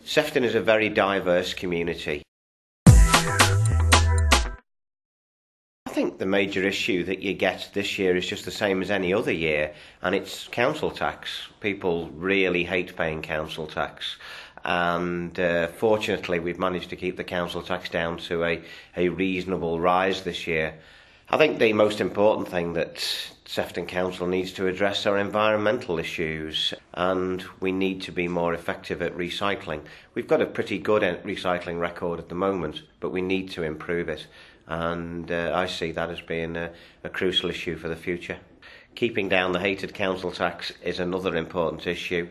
Sefton is a very diverse community. I think the major issue that you get this year is just the same as any other year, and it's council tax. People really hate paying council tax, and fortunately we've managed to keep the council tax down to a reasonable rise this year. I think the most important thing that Sefton Council needs to address are environmental issues, and we need to be more effective at recycling. We've got a pretty good recycling record at the moment, but we need to improve it, and I see that as being a crucial issue for the future. Keeping down the hated council tax is another important issue.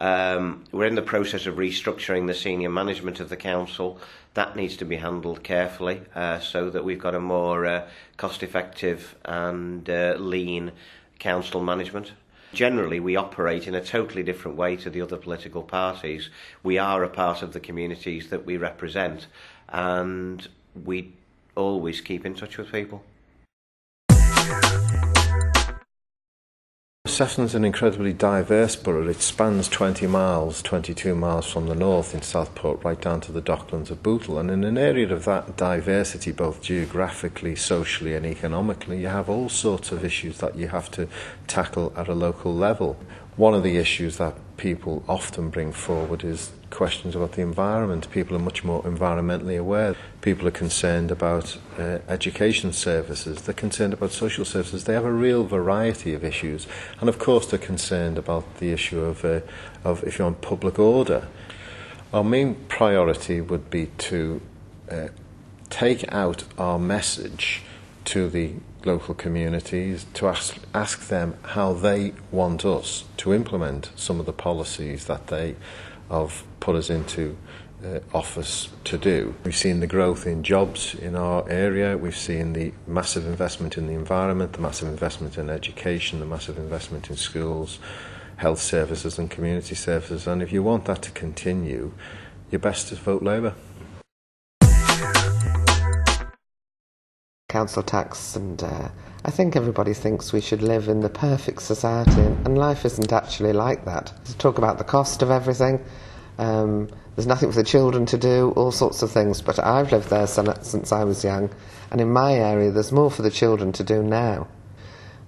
We're in the process of restructuring the senior management of the council. That needs to be handled carefully so that we've got a more cost-effective and lean council management. Generally, we operate in a totally different way to the other political parties. We are a part of the communities that we represent, and we always keep in touch with people. Sefton's an incredibly diverse borough. It spans 20 miles, 22 miles from the north in Southport right down to the docklands of Bootle. And in an area of that diversity, both geographically, socially and economically, you have all sorts of issues that you have to tackle at a local level. One of the issues that people often bring forward is questions about the environment. People are much more environmentally aware. People are concerned about education services. They're concerned about social services. They have a real variety of issues. And of course they're concerned about the issue of if you're on public order. Our main priority would be to take out our message to the local communities, to ask them how they want us to implement some of the policies that they have put us into office to do. We've seen the growth in jobs in our area, we've seen the massive investment in the environment, the massive investment in education, the massive investment in schools, health services and community services, and if you want that to continue, your best is vote Labour. Council tax, and I think everybody thinks we should live in the perfect society, and life isn't actually like that. To talk about the cost of everything, there's nothing for the children to do, all sorts of things, but I've lived there since I was young, and in my area there's more for the children to do now.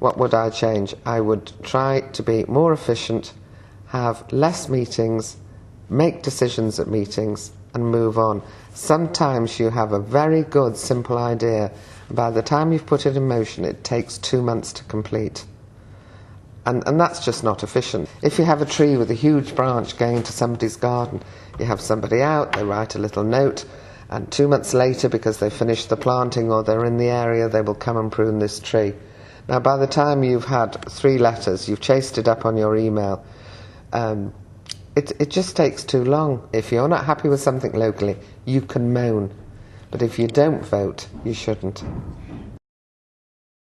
What would I change? I would try to be more efficient, have less meetings, make decisions at meetings and move on. Sometimes you have a very good simple idea, and by the time you've put it in motion it takes 2 months to complete. And that's just not efficient. If you have a tree with a huge branch going into somebody's garden, you have somebody out, they write a little note, and 2 months later, because they've finished the planting or they're in the area, they will come and prune this tree. Now by the time you've had 3 letters, you've chased it up on your email, it just takes too long. If you're not happy with something locally, you can moan. But if you don't vote, you shouldn't.